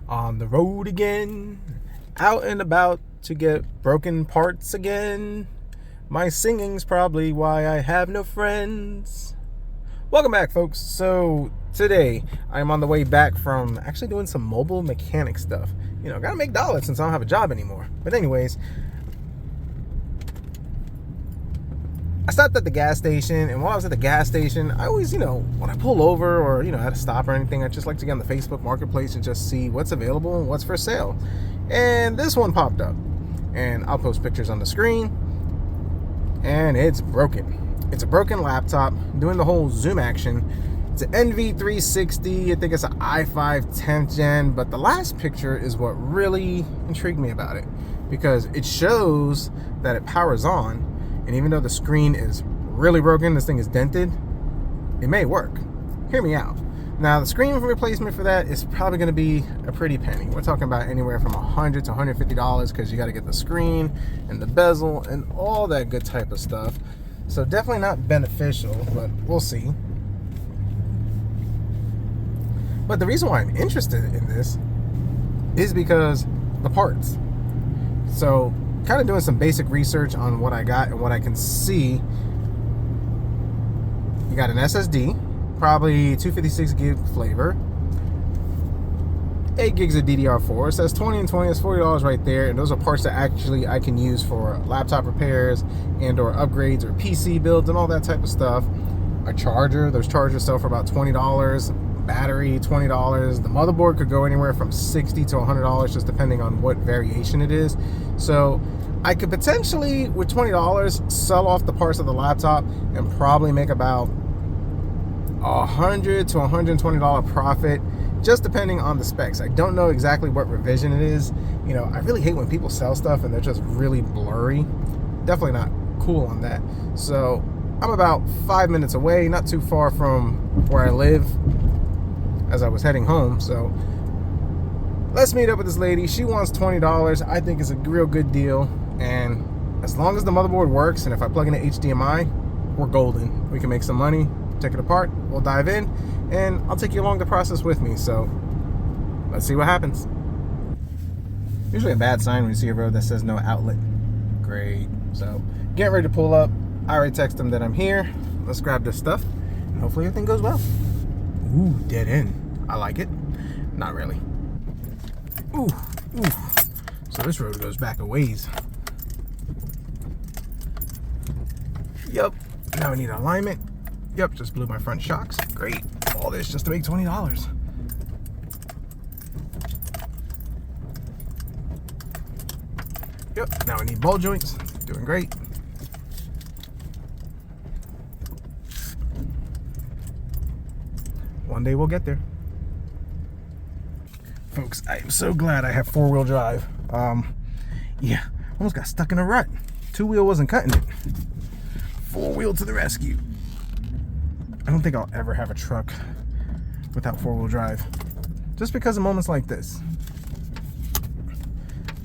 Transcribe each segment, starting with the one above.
On the road again, out and about to get broken parts again. My singing's probably why I have no friends. Welcome back, folks. So today I'm on the way back from actually doing some mobile mechanic stuff. You know, gotta make dollars since I don't have a job anymore. But anyways, I stopped at the gas station, and while I was at the gas station, I always, when I pull over or, at a stop or anything, I just like to get on the Facebook Marketplace and just see what's available and what's for sale. And this one popped up, and I'll post pictures on the screen, and it's broken. It's a broken laptop, doing the whole zoom action. It's an NV360, I think it's an i5 10th gen, but the last picture is what really intrigued me about it, because it shows that it powers on. And even though the screen is really broken, this thing is dented, it may work. Hear me out. Now, the screen replacement for that is probably going to be a pretty penny. We're talking about anywhere from $100 to $150 because you got to get the screen and the bezel and all that good type of stuff. So definitely not beneficial, but we'll see. But the reason why I'm interested in this is because the parts. So kind of doing some basic research on what I got and what I can see. You got an SSD, probably 256 gig flavor, 8 gigs of DDR4. It says 20 and 20, it's $40 right there, and those are parts that actually I can use for laptop repairs and or upgrades or PC builds and all that type of stuff. A charger, those chargers sell for about $20. Battery, $20. The motherboard could go anywhere from $60 to $100, just depending on what variation it is. So I could potentially, with $20, sell off the parts of the laptop and probably make about $100 to $120 profit, just depending on the specs. I don't know exactly what revision it is. I really hate when people sell stuff and they're just really blurry. Definitely not cool on that. So I'm about 5 minutes away, not too far from where I live, as I was heading home. So let's meet up with this lady. She wants $20. I think it's a real good deal, and as long as the motherboard works and if I plug in an HDMI, we're golden. We can make some money, take it apart, we'll dive in, and I'll take you along the process with me. So let's see what happens. Usually a bad sign when you see a road that says no outlet. Great. So getting ready to pull up. I already texted them that I'm here. Let's grab this stuff and hopefully everything goes well. Ooh, dead end. I like it. Not really. Ooh. So this road goes back a ways. Yep. Now I need alignment. Yep, just blew my front shocks. Great. All this just to make $20. Yep. Now I need ball joints. Doing great. One day we'll get there. Folks, I am so glad I have four-wheel drive. Yeah, almost got stuck in a rut. Two-wheel wasn't cutting it. Four-wheel to the rescue. I don't think I'll ever have a truck without four-wheel drive, just because of moments like this.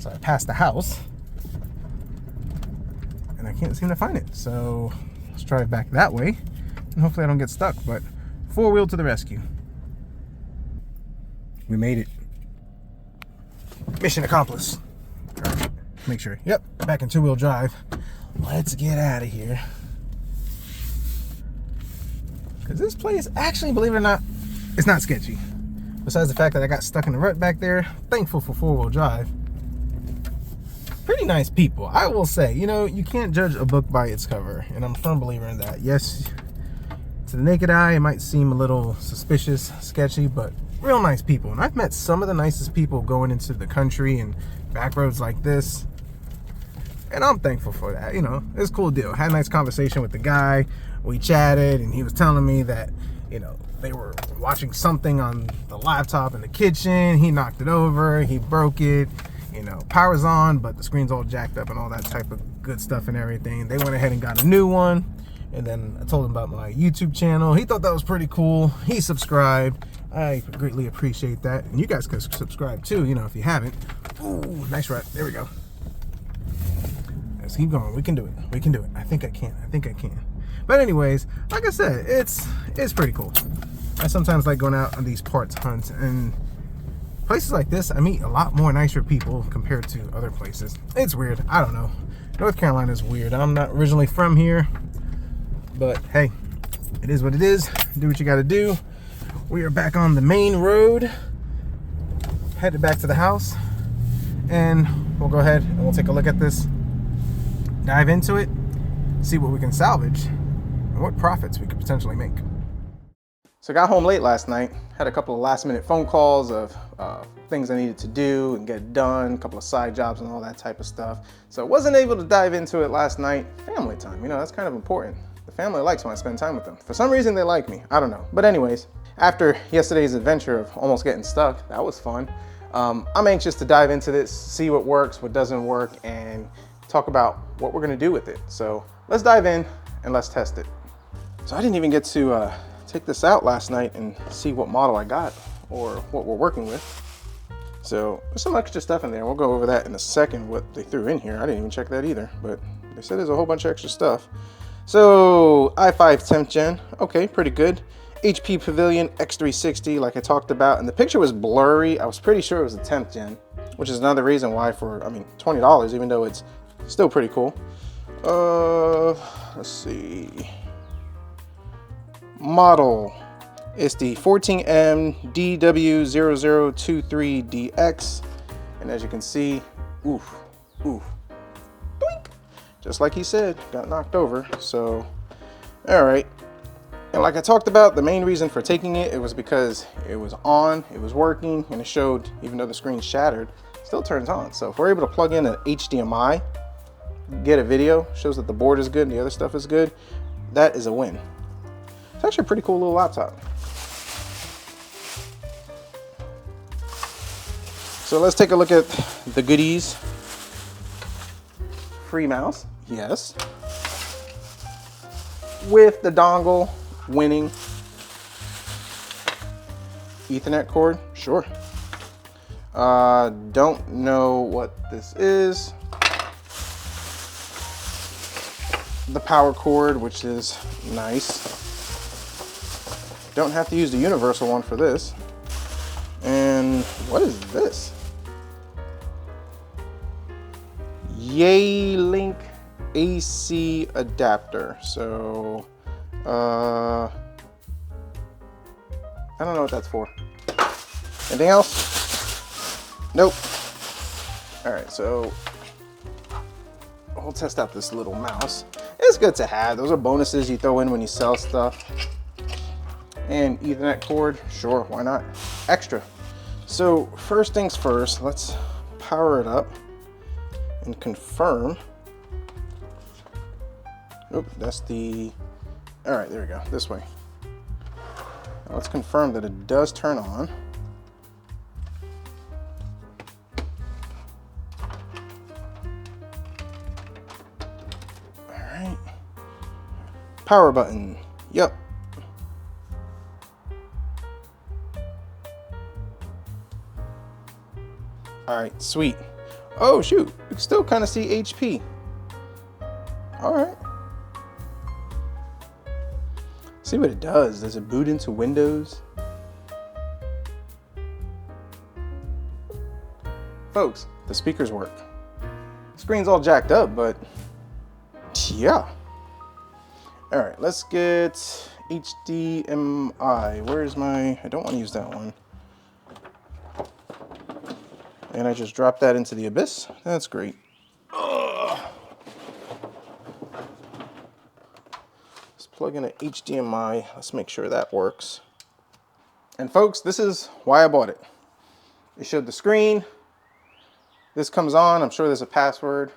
So I passed the house and I can't seem to find it. So let's drive back that way and hopefully I don't get stuck. But four-wheel to the rescue. We made it. Mission accomplished. All right, make sure. Yep, back in two-wheel drive. Let's get out of here. Because this place, actually, believe it or not, it's not sketchy. Besides the fact that I got stuck in the rut back there, thankful for four-wheel drive. Pretty nice people, I will say. You can't judge a book by its cover, and I'm a firm believer in that. Yes, to the naked eye, it might seem a little suspicious, sketchy, but real nice people. And I've met some of the nicest people going into the country and back roads like this. And I'm thankful for that. It's a cool deal. Had a nice conversation with the guy. We chatted, and he was telling me that, they were watching something on the laptop in the kitchen. He knocked it over. He broke it. Power's on, but the screen's all jacked up and all that type of good stuff and everything. They went ahead and got a new one. And then I told him about my YouTube channel. He thought that was pretty cool. He subscribed. I greatly appreciate that. And you guys can subscribe too, if you haven't. Ooh, nice rut. There we go. Let's keep going. We can do it. We can do it. I think I can. But anyways, like I said, it's pretty cool. I sometimes like going out on these parts hunts, and places like this, I meet a lot more nicer people compared to other places. It's weird. I don't know. North Carolina is weird. I'm not originally from here, but hey, it is what it is. Do what you got to do. We are back on the main road, headed back to the house, and we'll go ahead and we'll take a look at this, dive into it, see what we can salvage, and what profits we could potentially make. So I got home late last night, had a couple of last minute phone calls of things I needed to do and get done, a couple of side jobs and all that type of stuff. So I wasn't able to dive into it last night. Family time, you know, that's kind of important. The family likes when I spend time with them. For some reason they like me, I don't know. But anyways, after yesterday's adventure of almost getting stuck, that was fun. I'm anxious to dive into this, see what works, what doesn't work, and talk about what we're gonna do with it. So let's dive in and let's test it. So I didn't even get to take this out last night and see what model I got or what we're working with. So there's some extra stuff in there. We'll go over that in a second, what they threw in here. I didn't even check that either, but they said there's a whole bunch of extra stuff. So i5 10th gen, okay, pretty good. HP Pavilion X360, like I talked about, and the picture was blurry. I was pretty sure it was a 10th gen, which is another reason why for, I mean, $20, even though it's still pretty cool. Let's see. Model is the 14M-DW0023DX, and as you can see, oof, doink, just like he said, got knocked over. So, all right. And like I talked about, the main reason for taking it was because it was on, it was working, and it showed, even though the screen shattered, it still turns on. So if we're able to plug in an HDMI, get a video, shows that the board is good and the other stuff is good, that is a win. It's actually a pretty cool little laptop. So let's take a look at the goodies. Free mouse, yes. With the dongle, winning. Ethernet cord, sure. Don't know what this is. The power cord, which is nice. Don't have to use the universal one for this. And what is this? Link AC adapter. So, I don't know what that's for. Anything else? Nope. All right, so we'll test out this little mouse. It's good to have. Those are bonuses you throw in when you sell stuff. And Ethernet cord, sure, why not? Extra. So first things first, let's power it up and confirm. Oop, that's the, all right, there we go, this way. Now let's confirm that it does turn on. All right, power button, yep. All right, sweet. Oh shoot, you can still kind of see HP. All right. See what it does. Does it boot into Windows? Folks, the speakers work. The screen's all jacked up, but yeah. All right, let's get HDMI. Where's my, I don't want to use that one. And I just dropped that into the abyss. That's great. Ugh. Let's plug in an HDMI. Let's make sure that works. And folks, this is why I bought it. It showed the screen. This comes on. I'm sure there's a password.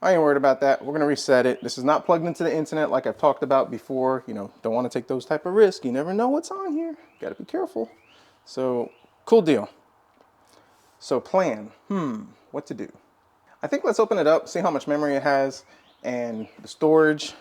I ain't worried about that. We're gonna reset it. This is not plugged into the internet like I've talked about before. You know, don't want to take those type of risks. You never know what's on here. Gotta be careful. So, cool deal. So plan, what to do? I think let's open it up, see how much memory it has and the storage.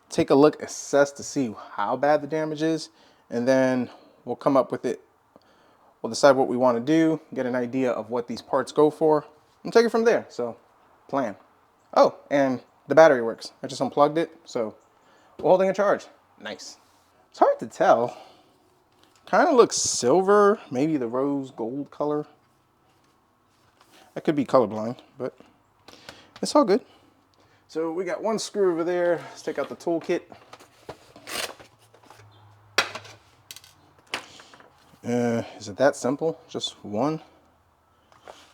Take a look, assess to see how bad the damage is, and then we'll come up with it. We'll decide what we want to do, get an idea of what these parts go for, and take it from there. So, plan. Oh, and the battery works. I just unplugged it, so we're holding a charge. Nice. It's hard to tell. Kind of looks silver, maybe the rose gold color. I could be colorblind, but it's all good. So we got one screw over there. Let's take out the toolkit. Is it that simple? Just one?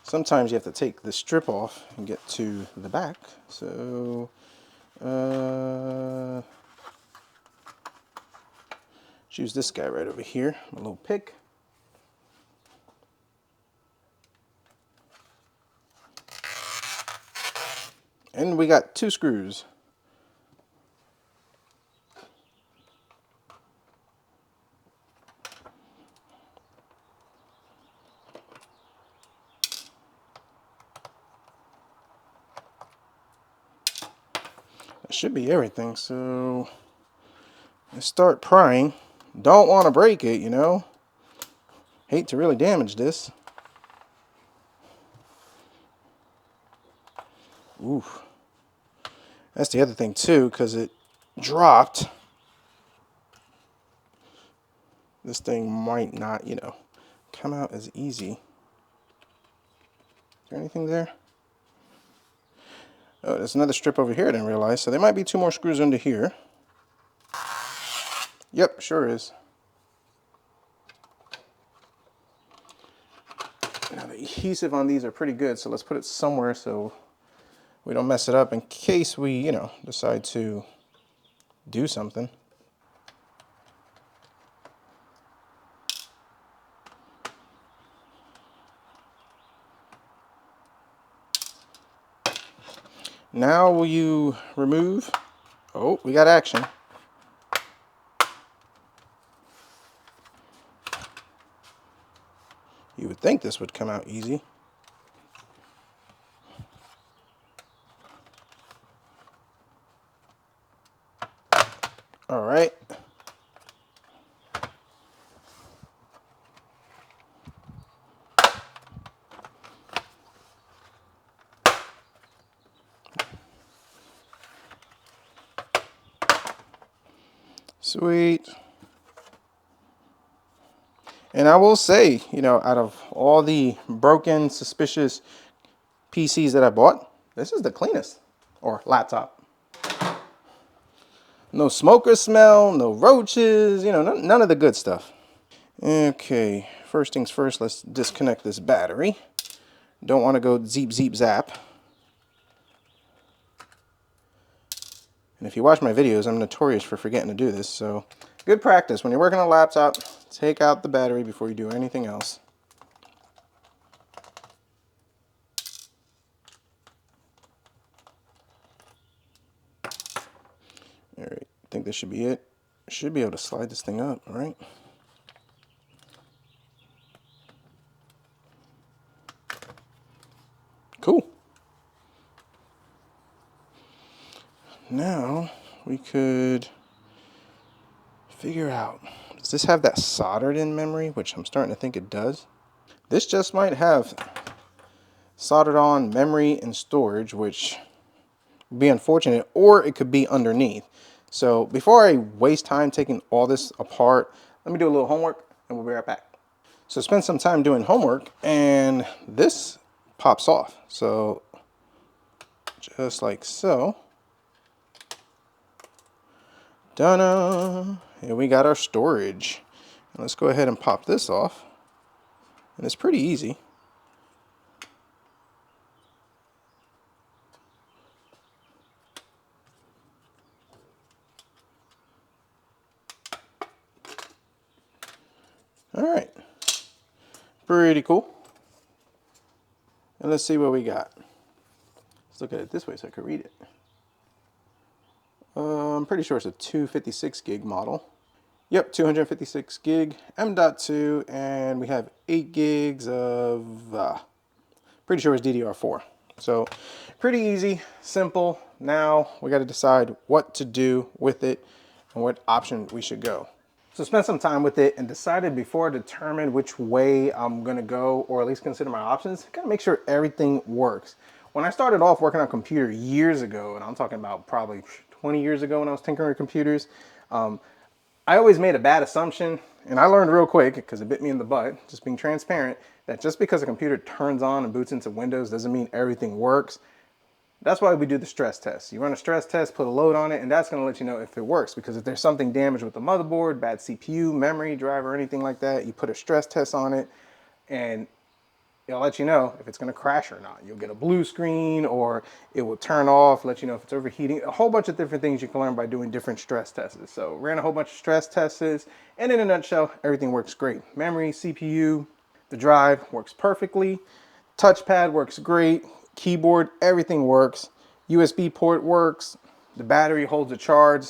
Sometimes you have to take the strip off and get to the back. So, choose this guy right over here, a little pick. And we got 2 screws. That should be everything. So let's start prying. Don't want to break it, you know. Hate to really damage this. Ooh. That's the other thing too, because it dropped. This thing might not, you know, come out as easy. Is there anything there? Oh, there's another strip over here I didn't realize. So there might be 2 more screws under here. Yep, sure is. Now the adhesive on these are pretty good, so let's put it somewhere so we don't mess it up in case we, you know, decide to do something. Now will you remove? Oh, we got action. You would think this would come out easy. All right. Sweet. And I will say, you know, out of all the broken, suspicious PCs that I bought, this is the cleanest. Or laptop. No smoker smell, no roaches, you know, none of the good stuff. Okay, first things first, let's disconnect this battery. Don't want to go zeep, zeep, zap. And if you watch my videos, I'm notorious for forgetting to do this, so good practice. When you're working on a laptop, take out the battery before you do anything else. All right, I think this should be it. Should be able to slide this thing up, all right? Cool. Now we could figure out, does this have that soldered in memory, which I'm starting to think it does. This just might have soldered on memory and storage, which would be unfortunate, or it could be underneath. So before I waste time taking all this apart, let me do a little homework and we'll be right back. So spend some time doing homework and this pops off. So just like so. Ta-da! Here we got our storage. Let's go ahead and pop this off. And it's pretty easy. All right. Pretty cool. And let's see what we got. Let's look at it this way so I can read it. I'm pretty sure it's a 256 gig model. Yep, 256 gig, M.2, and we have 8 gigs of, pretty sure it's DDR4. So pretty easy, simple. Now we got to decide what to do with it and what option we should go. So spent some time with it and decided before I determine which way I'm gonna go, or at least consider my options, gotta make sure everything works. When I started off working on a computer years ago, and I'm talking about probably 20 years ago when I was tinkering with computers, I always made a bad assumption, and I learned real quick because it bit me in the butt, just being transparent, that just because a computer turns on and boots into Windows doesn't mean everything works. That's why we do the stress test. You run a stress test, put a load on it, and that's gonna let you know if it works. Because if there's something damaged with the motherboard, bad CPU, memory, driver, or anything like that, you put a stress test on it, and it'll let you know if it's gonna crash or not. You'll get a blue screen, or it will turn off, let you know if it's overheating. A whole bunch of different things you can learn by doing different stress tests. So ran a whole bunch of stress tests, and in a nutshell, everything works great. Memory, CPU, the drive works perfectly. Touchpad works great. Keyboard, everything works. USB port works. The battery holds a charge.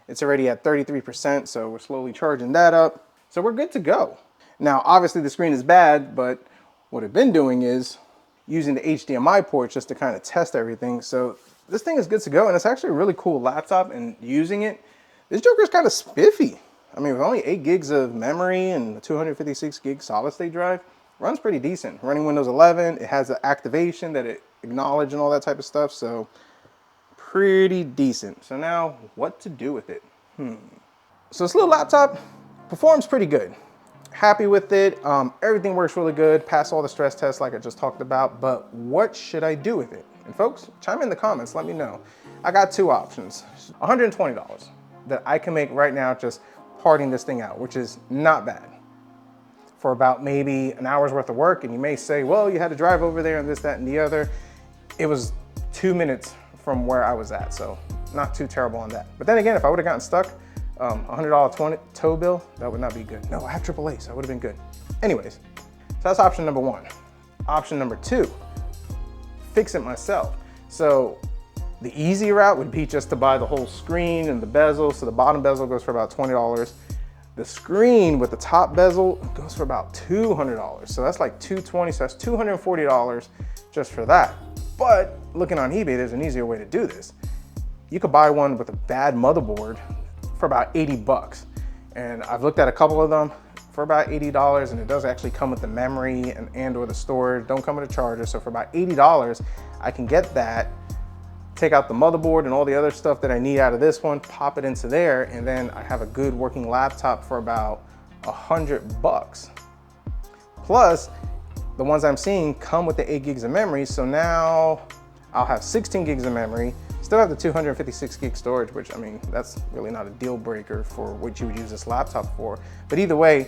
It's already at 33%, so we're slowly charging that up. So we're good to go. Now, obviously the screen is bad, but what I've been doing is using the HDMI ports just to kind of test everything. So this thing is good to go, and it's actually a really cool laptop, and using it, this joker is kind of spiffy. I mean, with only 8 gigs of memory and a 256 gig solid state drive, runs pretty decent. Running Windows 11, it has the activation that it acknowledges and all that type of stuff, so pretty decent. So now, what to do with it? So this little laptop performs pretty good. Happy with it. Everything works really good. Passed all the stress tests like I just talked about, but what should I do with it? And folks, chime in the comments, let me know. I got 2 options. $120 that I can make right now just parting this thing out, which is not bad. For about maybe an hour's worth of work, and you may say, well, you had to drive over there and this, that, and the other. It was 2 minutes from where I was at, so not too terrible on that. But then again, if I would have gotten stuck, $100 tow bill, that would not be good. No, I have AAA, so that would have been good. Anyways, so that's option number 1. Option number 2, fix it myself. So the easy route would be just to buy the whole screen and the bezel. So the bottom bezel goes for about $20. The screen with the top bezel goes for about $200. So that's like $220, so that's $240 just for that. But looking on eBay, there's an easier way to do this. You could buy one with a bad motherboard for about 80 bucks. And I've looked at a couple of them for about $80, and it does actually come with the memory and or the storage. Don't come with a charger. So for about $80, I can get that, take out the motherboard and all the other stuff that I need out of this one, pop it into there, and then I have a good working laptop for about 100 bucks. Plus, the ones I'm seeing come with the 8 gigs of memory, so now I'll have 16 gigs of memory, still have the 256 gig storage, which, I mean, that's really not a deal breaker for what you would use this laptop for. But either way,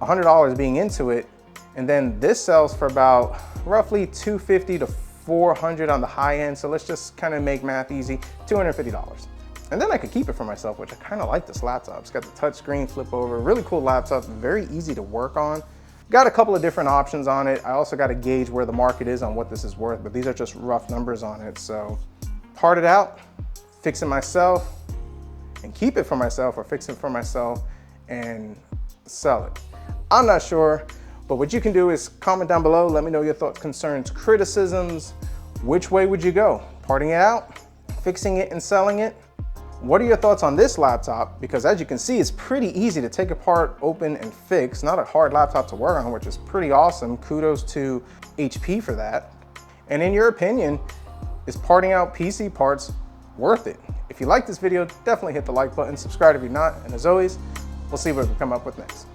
$100 being into it, and then this sells for about roughly $250 to $400 on the high end, so let's just kind of make math easy, $250. And then I could keep it for myself, which I kind of like this laptop. It's got the touch screen, flip over, really cool laptop, very easy to work on. Got a couple of different options on it. I also got to gauge where the market is on what this is worth, but these are just rough numbers on it. So part it out, fix it myself, and keep it for myself, or fix it for myself and sell it. I'm not sure. But what you can do is comment down below, let me know your thoughts, concerns, criticisms. Which way would you go? Parting it out, fixing it and selling it? What are your thoughts on this laptop? Because as you can see, it's pretty easy to take apart, open, and fix. Not a hard laptop to work on, which is pretty awesome. Kudos to HP for that. And in your opinion, is parting out PC parts worth it? If you like this video, definitely hit the like button, subscribe if you're not, and as always, we'll see what we come up with next.